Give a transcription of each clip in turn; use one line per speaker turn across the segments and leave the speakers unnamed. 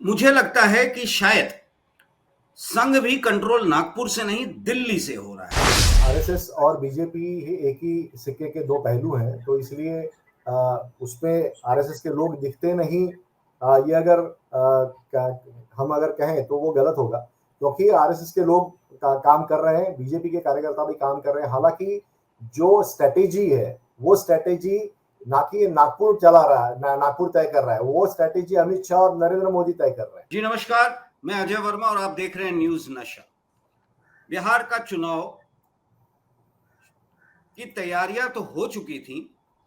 मुझे लगता है कि शायद संघ भी कंट्रोल नागपुर से नहीं दिल्ली से हो रहा है।
आरएसएस और बीजेपी एक ही सिक्के के दो पहलू हैं, तो इसलिए उसमें आरएसएस के लोग दिखते नहीं। ये अगर हम अगर कहें तो वो गलत होगा, क्योंकि आरएसएस के लोग काम कर रहे हैं, बीजेपी के कार्यकर्ता भी काम कर रहे हैं। हालांकि जो स्ट्रेटेजी है वो स्ट्रेटेजी ना कि नागपुर चला रहा है, नागपुर तय कर रहा है, वो स्ट्रेटेजी अमित शाह और नरेंद्र मोदी तय कर रहे हैं।
जी नमस्कार, मैं अजय वर्मा और आप देख रहे हैं न्यूज नशा। बिहार का चुनाव की तैयारियां तो हो चुकी थी।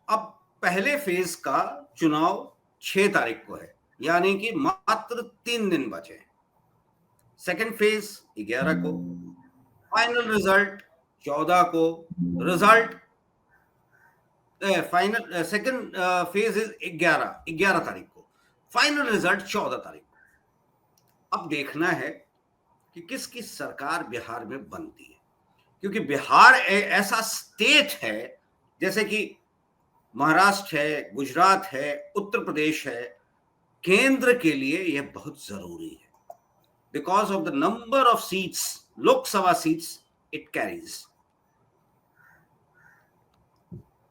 अब पहले फेज का चुनाव 6 तारीख को है, यानी कि मात्र 3 दिन बचे। सेकंड फेज 11 को, फाइनल रिजल्ट 14 को। Result final second phase is 11 तारीख को, फाइनल रिजल्ट 14 तारीख को। अब देखना है कि किसकी सरकार बिहार में बनती है, क्योंकि बिहार ऐसा स्टेट है, जैसे कि महाराष्ट्र है, गुजरात है, उत्तर प्रदेश है, केंद्र के लिए यह बहुत जरूरी है। Because of the number of seats, Lok Sabha seats it carries.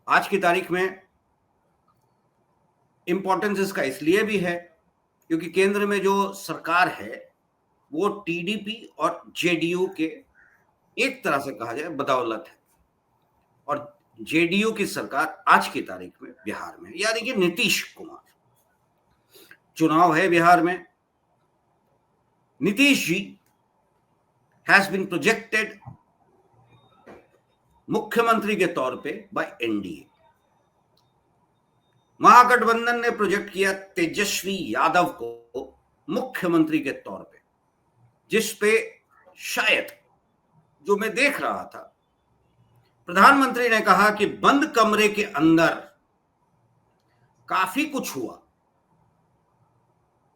आज की तारीख में इंपॉर्टेंस इसका इसलिए भी है क्योंकि केंद्र में जो सरकार है वो टीडीपी और जेडीयू के, एक तरह से कहा जाए, बदौलत है। और जेडीयू की सरकार आज की तारीख में बिहार में, यानी कि नीतीश कुमार। चुनाव है बिहार में। Nitish ji has been projected मुख्यमंत्री के तौर पे बाय एनडीए। महागठबंधन ने प्रोजेक्ट किया तेजस्वी यादव को मुख्यमंत्री के तौर पे, जिस पे शायद, जो मैं देख रहा था, प्रधानमंत्री ने कहा कि बंद कमरे के अंदर काफी कुछ हुआ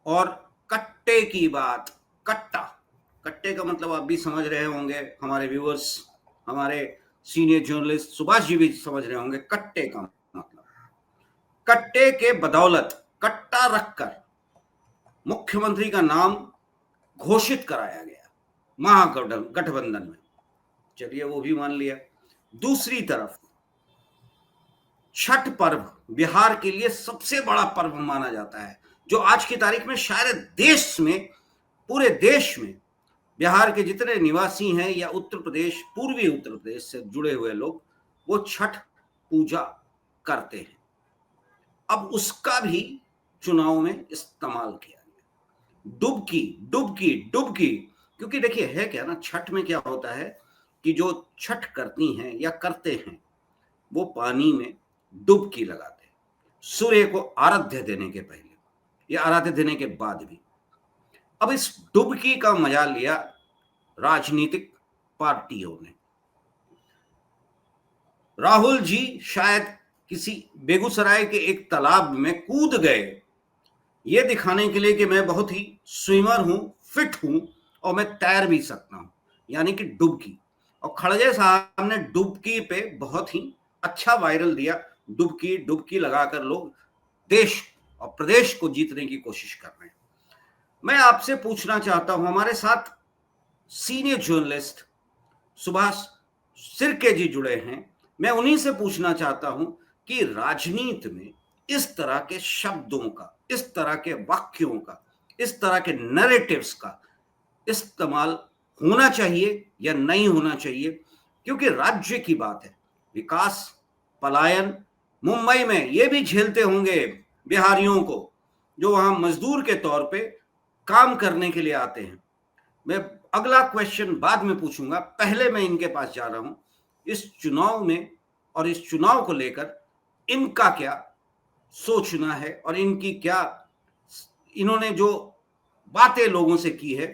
और कट्टे की बात, कट्टे का मतलब आप भी समझ रहे होंगे, हमारे व्यूअर्स, हमारे सीनियर जर्नलिस्ट सुभाष जी भी समझ रहे होंगे। कट्टे का मतलब, कट्टे के बदौलत कट्टा रखकर मुख्यमंत्री का नाम घोषित कराया गया महागठबंधन में। चलिए वो भी मान लिया। दूसरी तरफ छठ पर्व बिहार के लिए सबसे बड़ा पर्व माना जाता है, जो आज की तारीख में शायद देश में, पूरे देश में बिहार के जितने निवासी हैं या उत्तर प्रदेश, पूर्वी उत्तर प्रदेश से जुड़े हुए लोग, वो छठ पूजा करते हैं। अब उसका भी चुनाव में इस्तेमाल किया गया। डुबकी, क्योंकि देखिए है क्या ना, छठ में क्या होता है कि जो छठ करती हैं या करते हैं वो पानी में डुबकी लगाते हैं, सूर्य को आराध्य देने के पहले या आराध्य देने के बाद भी। अब इस डुबकी का मजा लिया राजनीतिक पार्टियों ने। राहुल जी शायद किसी बेगूसराय के एक तालाब में कूद गए, ये दिखाने के लिए कि मैं बहुत ही स्विमर हूं, फिट हूं और मैं तैर भी सकता हूं, यानी कि डुबकी। और खड़गे साहब ने डुबकी पे बहुत ही अच्छा वायरल दिया। डुबकी लगाकर लोग देश और प्रदेश को जीतने की कोशिश कर रहे हैं। मैं आपसे पूछना चाहता हूं, हमारे साथ सीनियर जर्नलिस्ट सुभाष सिरके जी जुड़े हैं, मैं उन्हीं से पूछना चाहता हूं कि राजनीति में इस तरह के शब्दों का, इस तरह के वाक्यों का, इस तरह के नैरेटिव्स का इस्तेमाल होना चाहिए या नहीं होना चाहिए, क्योंकि राज्य की बात है, विकास, पलायन। मुंबई में ये भी झेलते होंगे बिहारियों को, जो वहां मजदूर के तौर पे काम करने के लिए आते हैं। मैं अगला क्वेश्चन बाद में पूछूंगा, पहले मैं इनके पास जा रहा हूं। इस चुनाव में और इस चुनाव को लेकर इनका क्या सोचना है और इनकी क्या, इन्होंने जो बातें लोगों से की है,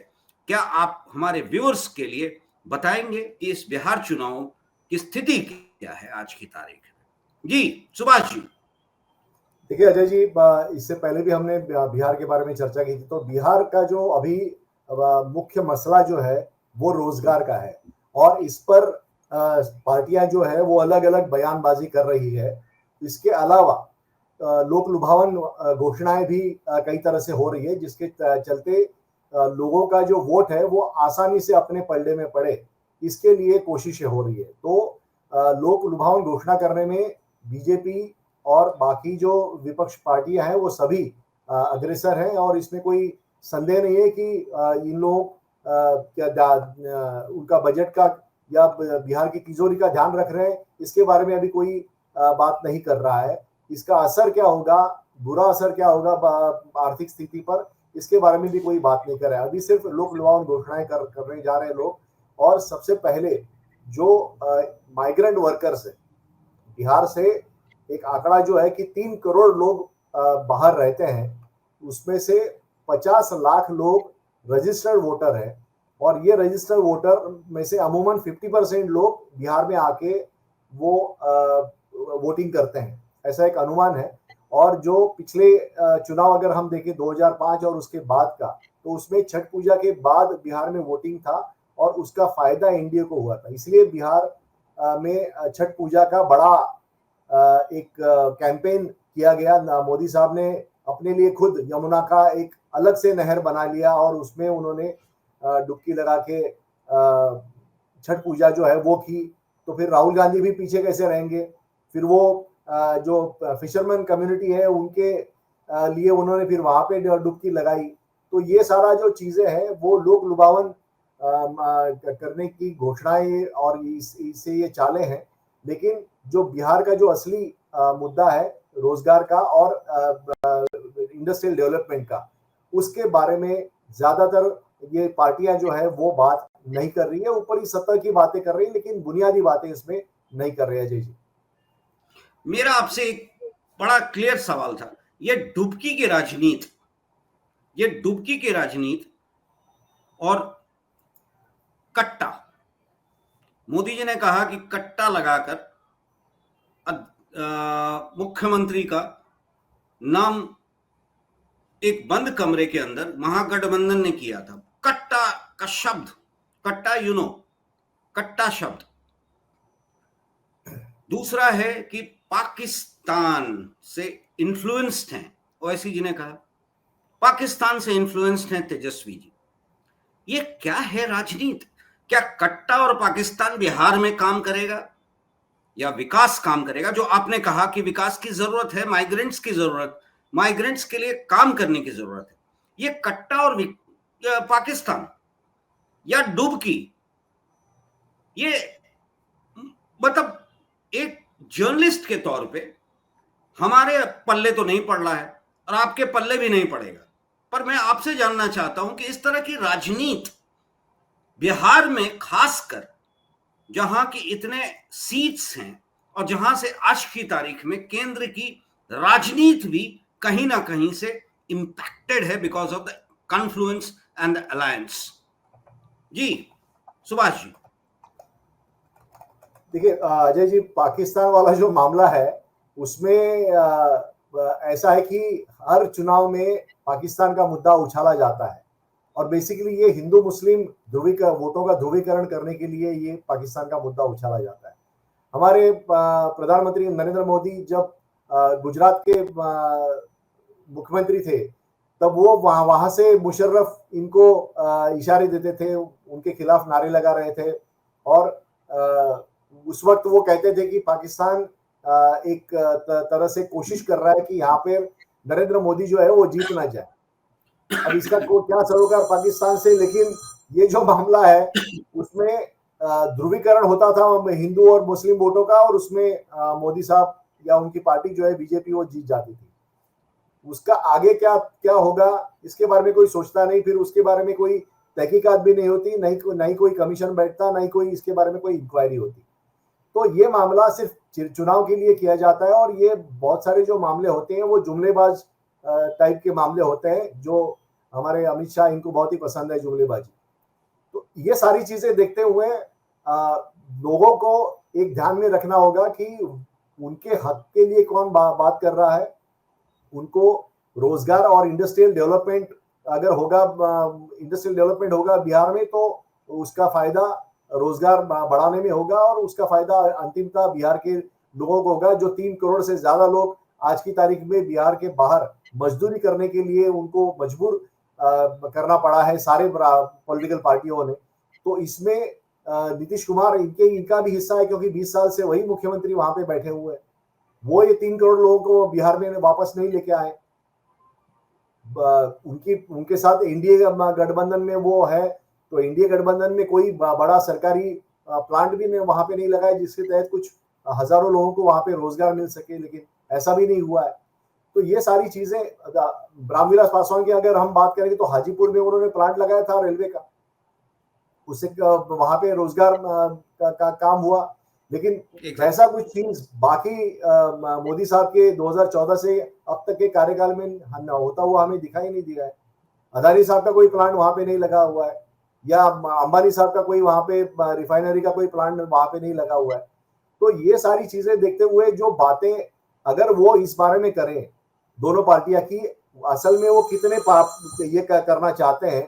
क्या आप हमारे व्यूअर्स के लिए बताएंगे कि इस बिहार चुनाव की स्थिति क्या है आज की तारीख में? जी सुभाष जी।
देखिए अजय जी, इससे पहले भी हमने बिहार के बारे में चर्चा की थी। तो बिहार का जो अभी मुख्य मसला जो है वो रोजगार का है, और इस पर पार्टियां जो है वो अलग अलग बयानबाजी कर रही है। इसके अलावा लोक लुभावन घोषणाएं भी कई तरह से हो रही है, जिसके चलते लोगों का जो वोट है वो आसानी से अपने पलड़े में पड़े, इसके लिए कोशिशें हो रही है। तो लोक लुभावन घोषणा करने में बीजेपी और बाकी जो विपक्ष पार्टियां हैं वो सभी अग्रेसर हैं, और इसमें कोई संदेह नहीं है कि इन लोग उनका बजट का या बिहार की तिजोरी का ध्यान रख रहे हैं, इसके बारे में अभी कोई बात नहीं कर रहा है। इसका असर क्या होगा, बुरा असर क्या होगा आर्थिक स्थिति पर, इसके बारे में भी कोई बात नहीं कर रहा है। अभी सिर्फ लोक लुभावन घोषणाएं करने जा रहे हैं लोग। और सबसे पहले जो माइग्रेंट वर्कर्स है बिहार से, एक आंकड़ा जो है कि 3 करोड़ लोग बाहर रहते हैं, उसमें से 50 लाख लोग रजिस्टर्ड वोटर है, और ये रजिस्टर्ड वोटर में से अमूमन 50% लोग बिहार में आके वो वोटिंग करते हैं, ऐसा एक अनुमान है। और जो पिछले चुनाव अगर हम देखें 2005 और उसके बाद का, तो उसमें छठ पूजा के बाद बिहार में वोटिंग था और उसका फायदा एनडीए को हुआ था। इसलिए बिहार में छठ पूजा का बड़ा एक कैंपेन किया गया। मोदी साहब ने अपने लिए खुद यमुना का एक अलग से नहर बना लिया और उसमें उन्होंने डुबकी लगा के छठ पूजा जो है वो की। तो फिर राहुल गांधी भी पीछे कैसे रहेंगे? फिर वो जो फिशरमैन कम्युनिटी है उनके लिए उन्होंने फिर वहां पे डुबकी लगाई। तो ये सारा जो चीजें हैं वो लोक लुभावन करने की घोषणाएं और इससे ये चाले हैं। लेकिन जो बिहार का जो असली मुद्दा है रोजगार का और इंडस्ट्रियल डेवलपमेंट का, उसके बारे में ज्यादातर ये पार्टियां जो है वो बात नहीं कर रही है। ऊपरी सतह की बातें कर रही है, लेकिन बुनियादी बातें इसमें नहीं कर रहे हैं। अजय जी,
मेरा आपसे एक बड़ा क्लियर सवाल था, ये डुबकी की राजनीति, ये डुबकी की राजनीति और कट्टा, मोदी जी ने कहा कि कट्टा लगाकर मुख्यमंत्री का नाम एक बंद कमरे के अंदर महागठबंधन ने किया था। कट्टा का शब्द, कट्टा कट्टा शब्द। दूसरा है कि पाकिस्तान से इन्फ्लुएंस्ड हैं, ओवैसी जी ने कहा पाकिस्तान से इन्फ्लुएंस्ड हैं तेजस्वी जी। ये क्या है राजनीति? क्या कट्टा और पाकिस्तान बिहार में काम करेगा या विकास काम करेगा? जो आपने कहा कि विकास की जरूरत है, माइग्रेंट्स की जरूरत, माइग्रेंट्स के लिए काम करने की जरूरत है। ये कट्टा और पाकिस्तान या डुबकी, ये मतलब एक जर्नलिस्ट के तौर पे हमारे पल्ले तो नहीं पड़ रहा है और आपके पल्ले भी नहीं पड़ेगा। पर मैं आपसे जानना चाहता हूं कि इस तरह की राजनीति बिहार में, खासकर जहां की इतने सीट्स हैं और जहां से आज की तारीख में केंद्र की राजनीति भी कहीं ना कहीं से इंपैक्टेड है because of the confluence and the alliance. जी सुभाष जी।
देखिए अजय जी, पाकिस्तान वाला जो मामला है उसमें ऐसा है कि हर चुनाव में पाकिस्तान का मुद्दा उछाला जाता है, और बेसिकली ये हिंदू मुस्लिम वोटों का ध्रुवीकरण करने के लिए ये पाकिस्तान का मुद्दा उछाला जाता है। हमारे प्रधानमंत्री नरेंद्र मोदी जब गुजरात के मुख्यमंत्री थे, तब वो वहां से मुशर्रफ इनको इशारे देते थे, उनके खिलाफ नारे लगा रहे थे, और उस वक्त वो कहते थे कि पाकिस्तान एक तरह से कोशिश कर रहा है कि यहाँ पे नरेंद्र मोदी जो है वो जीत ना जाए। अब इसका क्या सरोकार पाकिस्तान से, लेकिन ये जो मामला है उसमें ध्रुवीकरण होता था हिंदू और मुस्लिम वोटों का, और उसमें मोदी साहब या उनकी पार्टी जो है बीजेपी वो जीत जाती थी। उसका आगे क्या क्या होगा इसके बारे में कोई सोचता नहीं, फिर उसके बारे में कोई तहकीकात भी नहीं होती, नहीं कोई कमीशन बैठता, नहीं कोई इसके बारे में कोई इंक्वायरी होती। तो ये मामला सिर्फ चुनाव के लिए किया जाता है, और ये बहुत सारे जो मामले होते हैं वो जुमलेबाज टाइप के मामले होते हैं, जो हमारे अमित शाह इनको बहुत ही पसंद है, जुमलेबाजी। तो ये सारी चीजें देखते हुए लोगों को एक ध्यान में रखना होगा कि उनके हक के लिए कौन बात कर रहा है। उनको रोजगार और इंडस्ट्रियल डेवलपमेंट अगर होगा, इंडस्ट्रियल डेवलपमेंट होगा बिहार में, तो उसका फायदा रोजगार बढ़ाने में होगा, और उसका फायदा अंतिमतः बिहार के लोगों को होगा, जो 3 करोड़ से ज्यादा लोग आज की तारीख में बिहार के बाहर मजदूरी करने के लिए उनको मजबूर करना पड़ा है सारे पॉलिटिकल पार्टियों ने। तो इसमें नीतीश कुमार इनका भी हिस्सा है, क्योंकि 20 साल से वही मुख्यमंत्री वहां पे बैठे हुए हैं। वो ये 3 करोड़ लोगों को बिहार में वापस नहीं लेके आए। उनके साथ एनडीए गठबंधन में वो है, तो एनडीए गठबंधन में कोई बड़ा सरकारी प्लांट भी वहां पे नहीं लगाए जिसके तहत कुछ हजारों लोगों को वहां पे रोजगार मिल सके, लेकिन ऐसा भी नहीं हुआ है। तो ये सारी चीजें, रामविलास पासवान की अगर हम बात करेंगे तो हाजीपुर में उन्होंने प्लांट लगाया था रेलवे का, उससे वहां पे रोजगार का काम हुआ, लेकिन वैसा कुछ चीज बाकी मोदी साहब के 2014 से अब तक के कार्यकाल में होता हुआ हमें दिखाई नहीं दिया है। अदानी साहब का कोई प्लांट वहां पे नहीं लगा हुआ है, या अंबानी साहब का कोई वहां पे रिफाइनरी का कोई प्लांट वहां पे नहीं लगा हुआ है। तो ये सारी चीजें देखते हुए जो बातें अगर वो इस बारे में करें दोनों पार्टियां की असल में वो कितने ये करना चाहते हैं,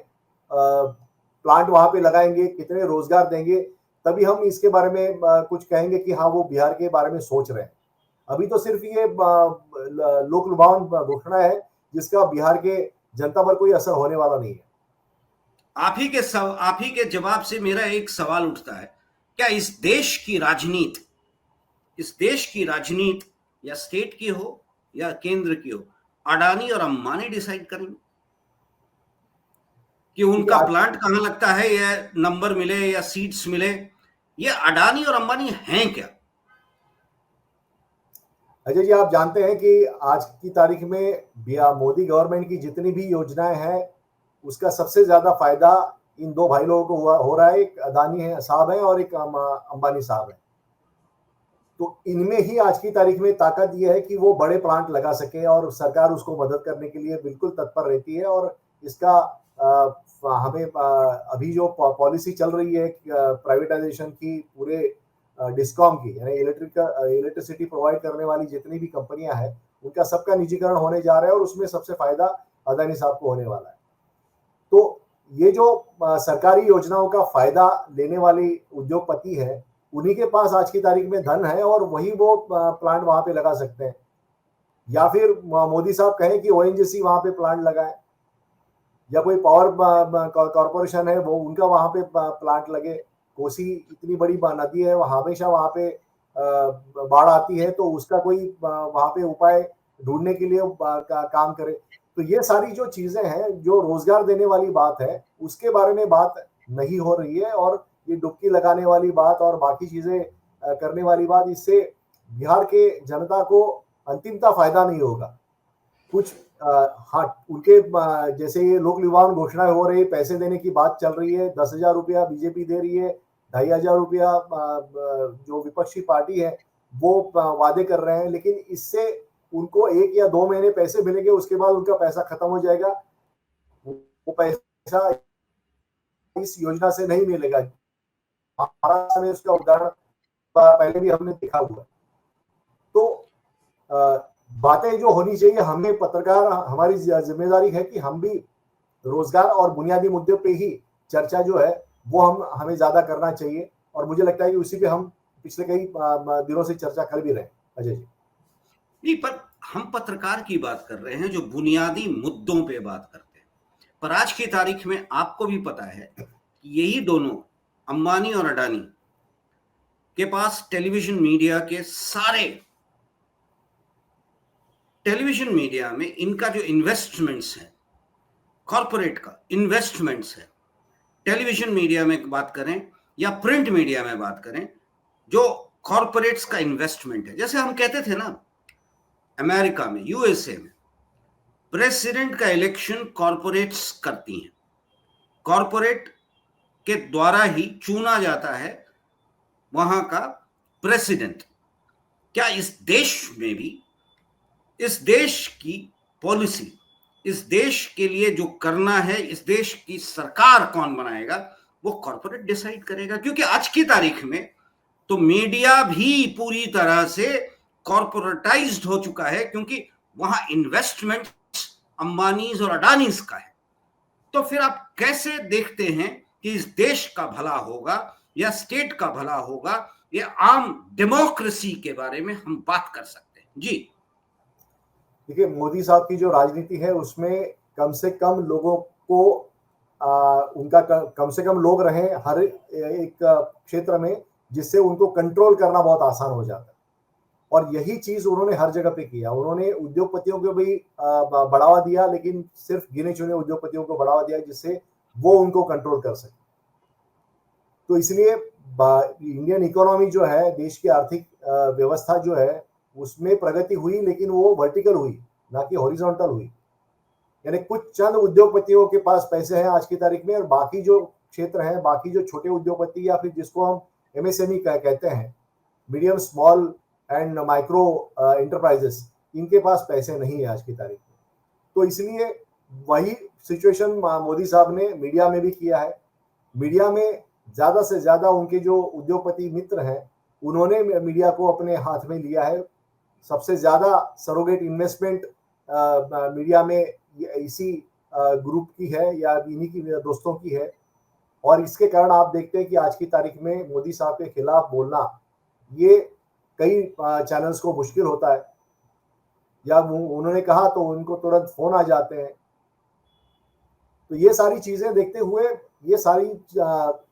प्लांट वहां पे लगाएंगे, कितने रोजगार देंगे, तभी हम इसके बारे में कुछ कहेंगे कि हाँ वो बिहार के बारे में सोच रहे हैं। अभी तो सिर्फ ये लोक लुभावन घोषणा है जिसका बिहार के जनता पर कोई असर होने वाला नहीं है।
आप ही के जवाब से मेरा एक सवाल उठता है, क्या इस देश की राजनीति या स्टेट की हो या केंद्र की हो, अडानी और अंबानी डिसाइड करेंगे कि उनका प्लांट कहां लगता है, या नंबर मिले या सीट्स मिले? ये अडानी और अंबानी हैं क्या?
अजय जी, आप जानते हैं कि आज की तारीख में मोदी गवर्नमेंट की जितनी भी योजनाएं हैं उसका सबसे ज्यादा फायदा इन दो भाई लोगों को हो रहा है। एक अदानी साहब है और एक अंबानी साहब है। तो इनमें ही आज की तारीख में ताकत यह है कि वो बड़े प्लांट लगा सके, और सरकार उसको मदद करने के लिए बिल्कुल तत्पर रहती है। और इसका हमें अभी जो पॉलिसी चल रही है प्राइवेटाइजेशन की, पूरे डिस्कॉम की, यानी इलेक्ट्रिसिटी प्रोवाइड करने वाली जितनी भी कंपनियां हैं उनका सबका निजीकरण होने जा रहा है, और उसमें सबसे फायदा अदानी साहब को होने वाला है। तो ये जो सरकारी योजनाओं का फायदा लेने वाली उद्योगपति है, उन्हीं के पास आज की तारीख में धन है और वही वो प्लांट वहां पे लगा सकते हैं। या फिर मोदी साहब कहें कि ओएनजीसी वहां पे प्लांट लगाए, या कोई पावर कॉर्पोरेशन है वो उनका वहां पे प्लांट लगे। कोसी इतनी बड़ी नदी है, हमेशा वहां पे बाढ़ आती है, तो उसका कोई वहां पे उपाय ढूंढने के लिए काम करे। तो ये सारी जो चीजें हैं जो रोजगार देने वाली बात है उसके बारे में बात नहीं हो रही है, और ये डुबकी लगाने वाली बात और बाकी चीजें करने वाली बात, इससे बिहार के जनता को अंतिमता फायदा नहीं होगा। कुछ हाँ, उनके जैसे ये लोक लुभावन घोषणाएं हो रही है, पैसे देने की बात चल रही है, 10,000 रुपया बीजेपी दे रही है, 2,500 रुपया जो विपक्षी पार्टी है वो वादे कर रहे हैं, लेकिन इससे उनको 1 या 2 महीने पैसे मिलेंगे, उसके बाद उनका पैसा खत्म हो जाएगा। वो पैसा इस योजना से नहीं मिलेगा। महाराष्ट्र में उसका उदाहरण पहले भी हमने देखा हुआ। तो बातें जो होनी चाहिए, हमें पत्रकार, हमारी जिम्मेदारी है कि हम भी रोजगार और बुनियादी मुद्दों पे ही चर्चा जो है वो हमें ज्यादा करना चाहिए, और मुझे लगता है कि उसी पे हम पिछले कई दिनों से चर्चा कर भी रहे हैं। अजय जी,
नहीं, पर हम पत्रकार की बात कर रहे हैं जो बुनियादी मुद्दों पे बात करते हैं। पर आज की तारीख में आपको भी पता है कि यही दोनों अंबानी और अडानी के पास टेलीविजन मीडिया के सारे टेलीविजन मीडिया में इनका जो इन्वेस्टमेंट्स है, कॉर्पोरेट का इन्वेस्टमेंट्स है, टेलीविजन मीडिया में बात करें या प्रिंट मीडिया में बात करें, जो कॉर्पोरेट्स का इन्वेस्टमेंट है। जैसे हम कहते थे ना, अमेरिका में, यूएसए में प्रेसिडेंट का इलेक्शन कॉर्पोरेट्स करती हैं, कॉर्पोरेट के द्वारा ही चुना जाता है वहां का प्रेसिडेंट। क्या इस देश में भी, इस देश की पॉलिसी, इस देश के लिए जो करना है, इस देश की सरकार कौन बनाएगा, वो कॉर्पोरेट डिसाइड करेगा? क्योंकि आज की तारीख में तो मीडिया भी पूरी तरह से कॉर्पोरेटाइज्ड हो चुका है, क्योंकि वहां इन्वेस्टमेंट अंबानीज और अडानीज का है। तो फिर आप कैसे देखते हैं कि इस देश का भला होगा या स्टेट का भला होगा? ये आम डेमोक्रेसी के बारे में हम बात कर सकते हैं। जी
देखिए, मोदी साहब की जो राजनीति है उसमें कम से कम लोगों को उनका कम से कम लोग रहें हर एक क्षेत्र में, जिससे उनको कंट्रोल करना बहुत आसान हो जाता है। और यही चीज उन्होंने हर जगह पे किया। उन्होंने उद्योगपतियों को भी बढ़ावा दिया, लेकिन सिर्फ गिने चुने उद्योगपतियों को बढ़ावा दिया जिससे वो उनको कंट्रोल कर सके। तो इसलिए इंडियन इकोनॉमी जो है, देश की आर्थिक व्यवस्था जो है, उसमें प्रगति हुई, लेकिन वो वर्टिकल हुई, ना कि हॉरिजॉन्टल हुई। यानी कुछ चंद उद्योगपतियों के पास पैसे हैं आज की तारीख में, और बाकी जो क्षेत्र हैं, बाकी जो छोटे उद्योगपति या फिर जिसको हम एमएसएमई कहते हैं, medium small and micro enterprises, इनके पास पैसे नहीं है आज की तारीख में। तो इसलिए वही सिचुएशन मोदी साहब ने मीडिया में भी किया है। मीडिया में ज्यादा से ज्यादा उनके जो उद्योगपति मित्र हैं, उन्होंने मीडिया को अपने हाथ में लिया है। सबसे ज्यादा सरोगेट इन्वेस्टमेंट मीडिया में इसी ग्रुप की है या इन्हीं की दोस्तों की है। और इसके कारण आप देखते हैं कि आज की तारीख में मोदी साहब के खिलाफ बोलना ये कई चैनल्स को मुश्किल होता है, या उन्होंने कहा तो उनको तुरंत फोन आ जाते हैं। तो ये सारी चीजें देखते हुए ये सारी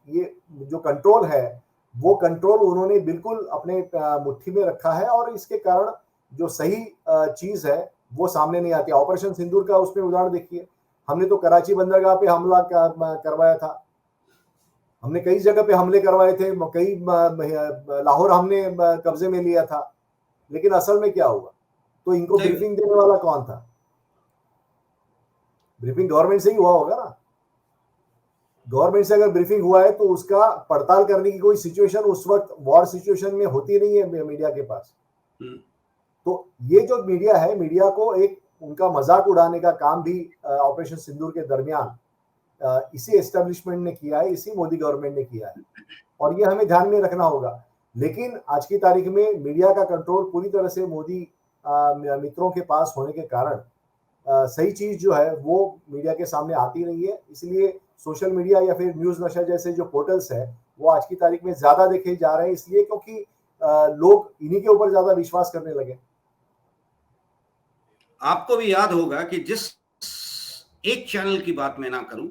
ये जो कंट्रोल है, वो कंट्रोल उन्होंने बिल्कुल अपने मुट्ठी में रखा है, और इसके कारण जो सही चीज है वो सामने नहीं आती। ऑपरेशन सिंदूर का उसमें उदाहरण देखिए, हमने तो कराची बंदरगाह पे हमला करवाया था, हमने कई जगह पे हमले करवाए थे, कई लाहौर हमने कब्जे में लिया था, लेकिन असल में क्या हुआ? तो इनको ब्रीफिंग देने वाला कौन था? ब्रीफिंग गवर्नमेंट से ही हुआ होगा ना। गवर्नमेंट से अगर ब्रीफिंग हुआ है तो उसका पड़ताल करने की कोई सिचुएशन उस वक्त वॉर सिचुएशन में होती नहीं है मीडिया के पास। तो ये जो मीडिया है, मीडिया को एक उनका मजाक उड़ाने का काम भी ऑपरेशन सिंदूर के दरमियान इसी एस्टेब्लिशमेंट ने किया है, इसी मोदी गवर्नमेंट ने किया है, और ये हमें ध्यान में रखना होगा। लेकिन आज की तारीख में मीडिया का कंट्रोल पूरी तरह से मोदी मित्रों के पास होने के कारण सही चीज जो है वो मीडिया के सामने आती नहीं है। इसलिए सोशल मीडिया या फिर न्यूज नशर जैसे जो पोर्टल्स है वो आज की तारीख में ज्यादा देखे जा रहे हैं, इसलिए क्योंकि लोग इन्हीं के ऊपर ज्यादा विश्वास करने लगे।
आपको भी याद होगा कि जिस एक चैनल की बात मैं ना करूं,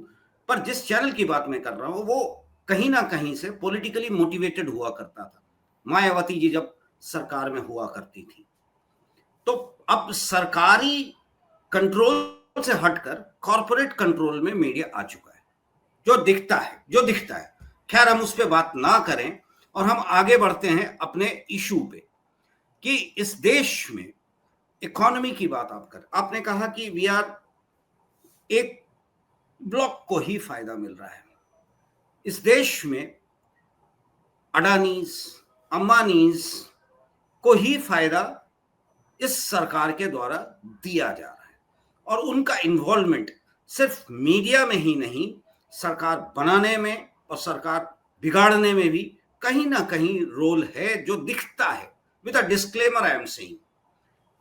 पर जिस चैनल की बात मैं कर रहा हूं वो कहीं ना कहीं से पॉलिटिकली मोटिवेटेड हुआ करता था। मायावती जी जब सरकार में हुआ करती थी, तो अब सरकारी कंट्रोल से हटकर कॉर्पोरेट कंट्रोल में मीडिया आ चुका है। जो दिखता है। खैर, हम उस पर बात ना करें और हम आगे बढ़ते हैं अपने इशू पे कि इस देश में इकोनॉमी की बात आपने कहा कि वी आर एक ब्लॉक को ही फायदा मिल रहा है। इस देश में अडानीज, अंबानीज को ही फायदा इस सरकार के द्वारा दिया जा रहा है, और उनका इन्वॉल्वमेंट सिर्फ मीडिया में ही नहीं, सरकार बनाने में और सरकार बिगाड़ने में भी कहीं ना कहीं रोल है, जो दिखता है। With a disclaimer I am saying,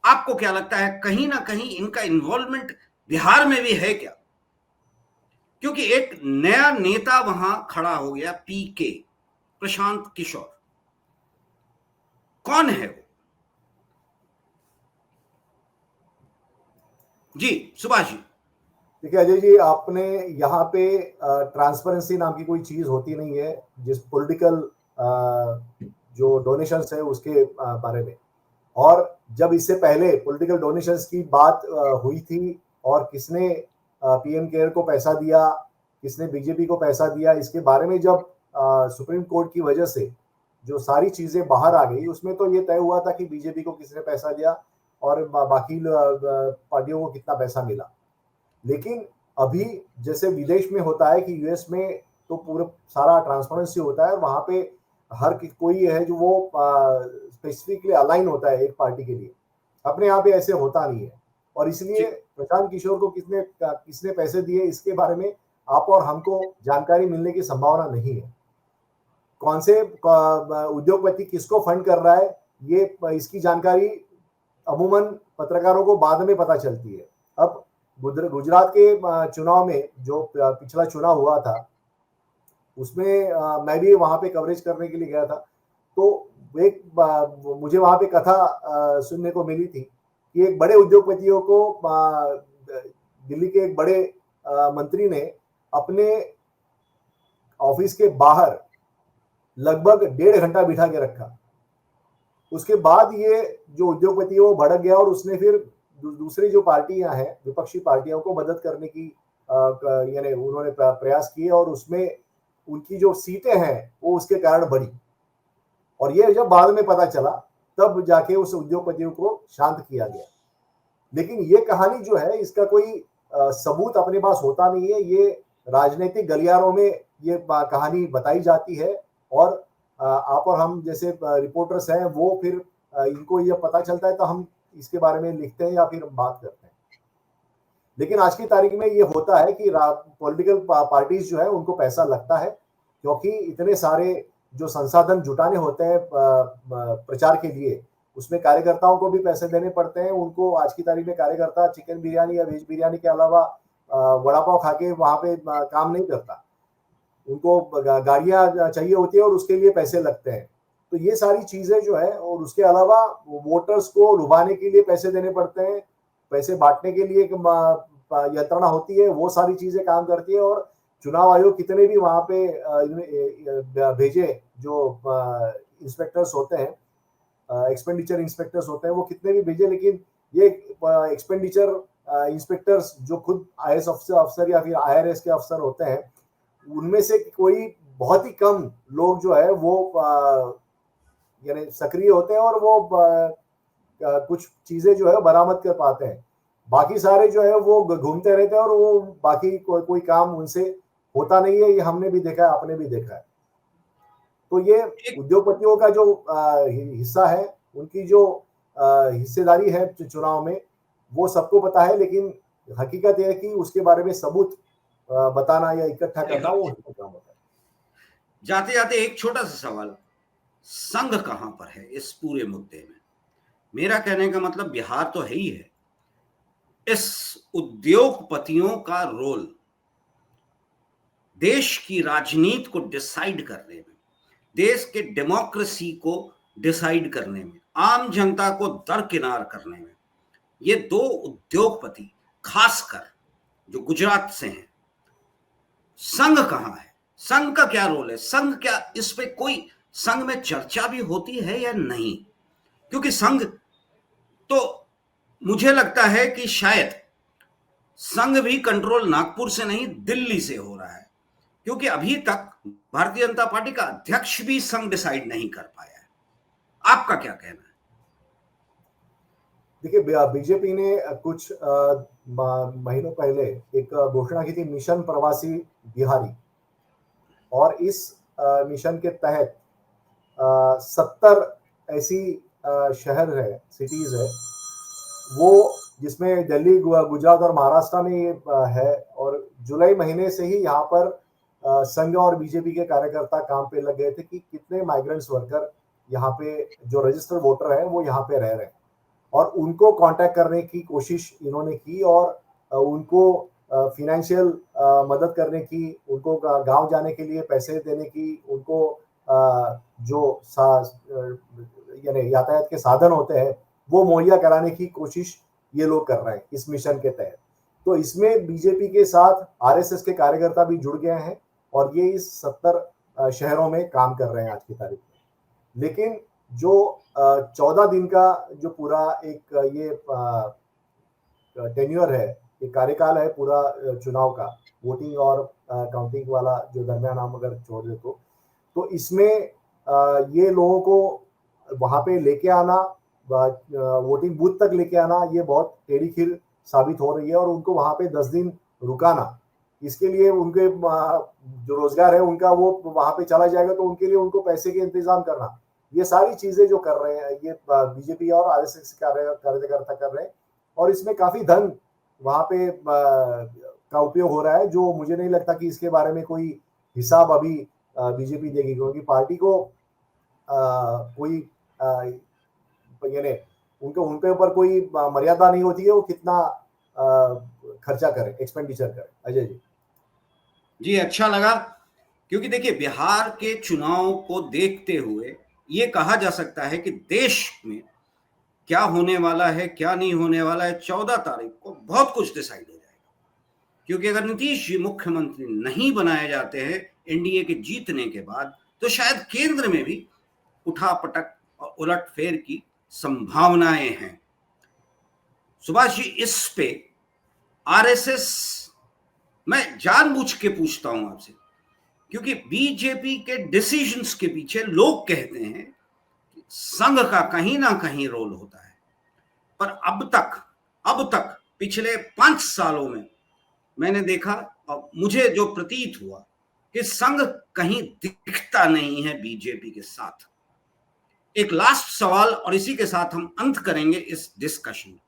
आपको क्या लगता है कहीं ना कहीं इनका इन्वॉल्वमेंट बिहार में भी है क्या? क्योंकि एक नया नेता वहां खड़ा हो गया, पीके, प्रशांत किशोर। कौन है वो? जी सुभाष जी।
देखिए अजय जी, आपने यहाँ पे ट्रांसपेरेंसी नाम की कोई चीज होती नहीं है जिस पॉलिटिकल जो डोनेशंस है उसके बारे में। और जब इससे पहले पॉलिटिकल डोनेशंस की बात हुई थी और किसने पीएम केयर को पैसा दिया, किसने बीजेपी को पैसा दिया, इसके बारे में जब सुप्रीम कोर्ट की वजह से जो सारी चीजें बाहर आ गई, उसमें तो ये तय हुआ था कि बीजेपी को किसने पैसा दिया और बाकी पार्टियों को कितना पैसा मिला। लेकिन अभी जैसे विदेश में होता है कि यूएस में तो पूरा सारा ट्रांसपेरेंसी होता है, वहां पे हर कोई है जो वो स्पेसिफिकली अलाइन होता है एक पार्टी के लिए। अपने यहाँ पे ऐसे होता नहीं है, और इसलिए प्रशांत किशोर को किसने पैसे दिए इसके बारे में आप और हमको जानकारी मिलने की संभावना नहीं है। कौन से उद्योगपति किसको फंड कर रहा है, ये इसकी जानकारी अमूमन पत्रकारों को बाद में पता चलती है। अब गुजरात के चुनाव में जो पिछला चुनाव हुआ था उसमें मैं भी वहां पे कवरेज करने के लिए गया था, तो एक मुझे वहां पे कथा सुनने को मिली थी कि एक बड़े उद्योगपतियों को दिल्ली के एक बड़े मंत्री ने अपने ऑफिस के बाहर लगभग 1.5 घंटा बिठा के रखा। उसके बाद ये जो उद्योगपति है वो भड़क गया और उसने फिर दूसरी जो पार्टियां हैं, विपक्षी पार्टियों को मदद करने की यानी उन्होंने प्रयास किए और उसमें उनकी जो सीटें हैं वो उसके कारण बढ़ी। और ये जब बाद में पता चला तब जाके उस उद्योगपतियों को शांत किया गया। लेकिन ये कहानी जो है इसका कोई सबूत अपने पास होता नहीं है। ये राजनीतिक गलियारों में ये कहानी बताई जाती है और आप और हम जैसे रिपोर्टर्स हैं वो फिर इनको ये पता चलता है तो हम इसके बारे में लिखते हैं या फिर बात करते हैं। लेकिन आज की तारीख में ये होता है कि पॉलिटिकल पार्टीज जो है उनको पैसा लगता है, क्योंकि इतने सारे जो संसाधन जुटाने होते हैं प्रचार के लिए, उसमें कार्यकर्ताओं को भी पैसे देने पड़ते हैं। उनको आज की तारीख में कार्यकर्ता चिकन बिरयानी या वेज बिरयानी के अलावा वड़ा पाव खा के वहां पे काम नहीं करता। उनको गाड़ियां चाहिए होती है और उसके लिए पैसे लगते हैं। तो ये सारी चीजें जो है, और उसके अलावा वोटर्स को लुभाने के लिए पैसे देने पड़ते हैं, पैसे बांटने के लिए यंत्रणा होती है, वो सारी चीजें काम करती है। और चुनाव आयोग कितने भी वहां पे भेजे जो इंस्पेक्टर्स होते हैं, एक्सपेंडिचर इंस्पेक्टर्स होते हैं, वो कितने भी भेजे, लेकिन ये एक्सपेंडिचर इंस्पेक्टर्स जो खुद IAS अफसर या फिर IRS के अफसर होते हैं, उनमें से कोई बहुत ही कम लोग जो है वो यानी सक्रिय होते हैं और वो कुछ चीजें जो है बरामद कर पाते हैं। बाकी सारे जो है वो घूमते रहते हैं और वो बाकी कोई काम उनसे होता नहीं है। ये हमने भी देखा है, आपने भी देखा है। तो ये उद्योगपतियों का जो हिस्सा है, उनकी जो हिस्सेदारी है चुनाव में, वो सबको पता है, लेकिन हकीकत यह है कि उसके बारे में सबूत बताना या इकट्ठा करना वो काम होता है।
जाते जाते एक छोटा सा सवाल, संघ कहां पर है इस पूरे मुद्दे में? मेरा कहने का मतलब बिहार तो है ही है। इस उद्योगपतियों का रोल देश की राजनीति को डिसाइड करने में, देश के डेमोक्रेसी को डिसाइड करने में, आम जनता को दरकिनार करने में, ये दो उद्योगपति खासकर जो गुजरात से हैं, संघ कहां है? संघ का क्या रोल है? संघ क्या इस पे कोई संघ में चर्चा भी होती है या नहीं? क्योंकि संघ तो मुझे लगता है कि शायद संघ भी कंट्रोल नागपुर से नहीं दिल्ली से हो रहा है, क्योंकि अभी तक भारतीय जनता पार्टी का अध्यक्ष भी संघ डिसाइड नहीं कर पाया है। आपका क्या कहना है?
देखिए, बीजेपी ने कुछ महीनों पहले एक घोषणा की थी, मिशन प्रवासी बिहारी, और इस मिशन के तहत 70 ऐसी शहर है, सिटीज है, वो जिसमें दिल्ली, गुजरात और महाराष्ट्र में ये है। और जुलाई महीने से ही यहाँ पर संघ और बीजेपी के कार्यकर्ता काम पे लग गए थे कि कितने माइग्रेंट्स वर्कर यहाँ पे जो रजिस्टर्ड वोटर है वो यहाँ पे रह रहे हैं, और उनको कांटेक्ट करने की कोशिश इन्होंने की और उनको फिनेंशियल मदद करने की, उनको गांव जाने के लिए पैसे देने की, उनको जो यानी यातायात के साधन होते हैं वो मुहैया कराने की कोशिश ये लोग कर रहे हैं इस मिशन के तहत। तो इसमें बीजेपी के साथ RSS के कार्यकर्ता भी जुड़ गए हैं और ये इस 70 शहरों में काम कर रहे हैं आज की तारीख में। लेकिन जो 14 दिन का जो पूरा एक ये टेन्योर है, ये कार्यकाल है पूरा चुनाव का, वोटिंग और काउंटिंग वाला जो दरमियान हम अगर छोड़ दे तो इसमें ये लोगों को वहां पे लेके आना, वोटिंग बूथ तक लेके आना, ये बहुत टेढ़ी खीर साबित हो रही है। और उनको वहां पे 10 दिन रुकाना, इसके लिए उनके जो रोजगार है उनका वो वहां पे चला जाएगा, तो उनके लिए उनको पैसे के इंतजाम करना, ये सारी चीजें जो कर रहे हैं ये बीजेपी और RSS कार्यकर्ता कर रहे हैं। और इसमें काफी धन वहां पे का उपयोग हो रहा है, जो मुझे नहीं लगता कि इसके बारे में कोई हिसाब अभी बीजेपी देगी, क्योंकि पार्टी को कोई यानी उनके ऊपर कोई मर्यादा नहीं होती है वो कितना खर्चा करे, एक्सपेंडिचर करे। अजय जी।
जी, अच्छा लगा, क्योंकि देखिए बिहार के चुनाव को देखते हुए ये कहा जा सकता है कि देश में क्या होने वाला है, क्या नहीं होने वाला है, 14 तारीख को बहुत कुछ डिसाइड हो जाएगा। क्योंकि अगर नीतीश जी मुख्यमंत्री नहीं बनाए जाते हैं एनडीए के जीतने के बाद, तो शायद केंद्र में भी उठापटक और उलटफेर की संभावनाएं हैं। सुभाष जी, इस पे आरएसएस, मैं जानबूझ के पूछता हूं आपसे, क्योंकि बीजेपी के डिसीजंस के पीछे लोग कहते हैं कि संघ का कहीं ना कहीं रोल होता है, पर अब तक पिछले 5 सालों में मैंने देखा और मुझे जो प्रतीत हुआ कि संघ कहीं दिखता नहीं है बीजेपी के साथ। एक लास्ट सवाल और इसी के साथ हम अंत करेंगे इस डिस्कशन।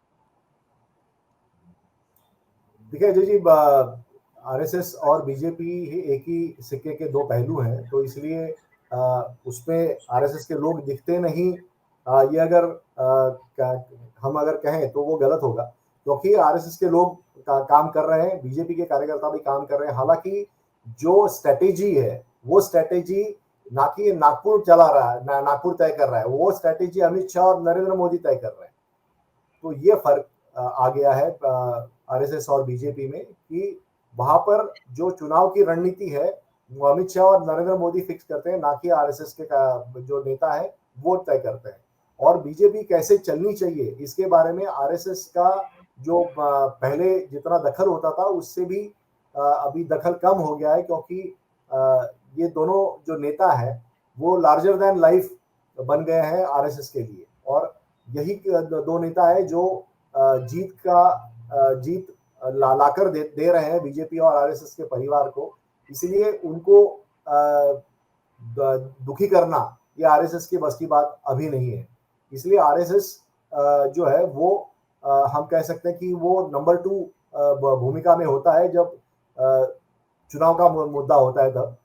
देखिए अजय जी, आरएसएस और बीजेपी एक ही सिक्के के दो पहलू हैं, तो इसलिए उसमें आरएसएस के लोग दिखते नहीं, ये अगर हम अगर कहें तो वो गलत होगा, क्योंकि आरएसएस के लोग काम कर रहे हैं, बीजेपी के कार्यकर्ता भी काम कर रहे हैं। हालांकि जो स्ट्रेटेजी है वो स्ट्रेटेजी ना कि नागपुर चला रहा है, नागपुर तय कर रहा है, वो स्ट्रेटेजी अमित शाह और नरेंद्र मोदी तय कर रहे हैं। तो ये फर्क आ गया है आरएसएस और बीजेपी में कि वहां पर जो चुनाव की रणनीति है वो अमित शाह और नरेंद्र मोदी फिक्स करते हैं, ना कि आरएसएस के जो नेता है वो तय करते हैं। और बीजेपी कैसे चलनी चाहिए इसके बारे में आरएसएस का जो पहले जितना दखल होता था उससे भी अभी दखल कम हो गया है, क्योंकि ये दोनों जो नेता है वो लार्जर देन लाइफ बन गए हैं आरएसएस के लिए, और यही दो नेता है जो जीत लाकर दे रहे हैं बीजेपी और आरएसएस के परिवार को। इसलिए उनको दुखी करना ये आरएसएस की बस की बात अभी नहीं है। इसलिए आरएसएस जो है वो हम कह सकते हैं कि वो नंबर 2 भूमिका में होता है जब चुनाव का मुद्दा होता है तब,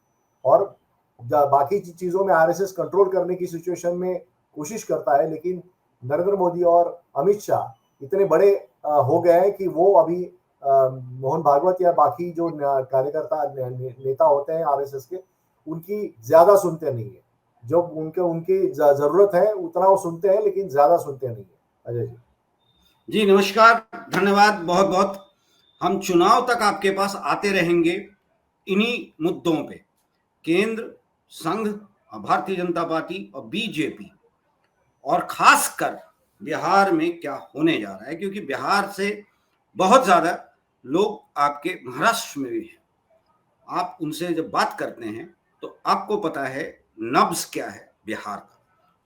और बाकी चीजों में आरएसएस कंट्रोल करने की सिचुएशन में कोशिश करता है। लेकिन नरेंद्र मोदी और अमित शाह इतने बड़े हो गए हैं कि वो अभी मोहन भागवत या बाकी जो कार्यकर्ता नेता होते हैं आरएसएस के, उनकी ज्यादा सुनते नहीं है। जो उनकी जरूरत है उतना वो सुनते हैं, लेकिन ज्यादा सुनते नहीं है। अजय
जी नमस्कार, धन्यवाद बहुत बहुत। हम चुनाव तक आपके पास आते रहेंगे इन्हीं मुद्दों पे, केंद्र, संघ, भारतीय जनता पार्टी और बीजेपी, और खासकर बिहार में क्या होने जा रहा है, क्योंकि बिहार से बहुत ज्यादा लोग आपके महाराष्ट्र में भी हैं। आप उनसे जब बात करते हैं तो आपको पता है नब्ज क्या है बिहार का।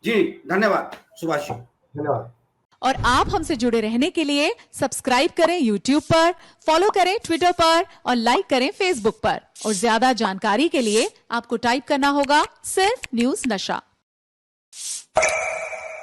जी धन्यवाद सुभाष जी।
धन्यवाद।
और आप हमसे जुड़े रहने के लिए सब्सक्राइब करें YouTube पर, फॉलो करें Twitter पर और लाइक करें Facebook पर। और ज्यादा जानकारी के लिए आपको टाइप करना होगा सिर्फ न्यूज़ नशा।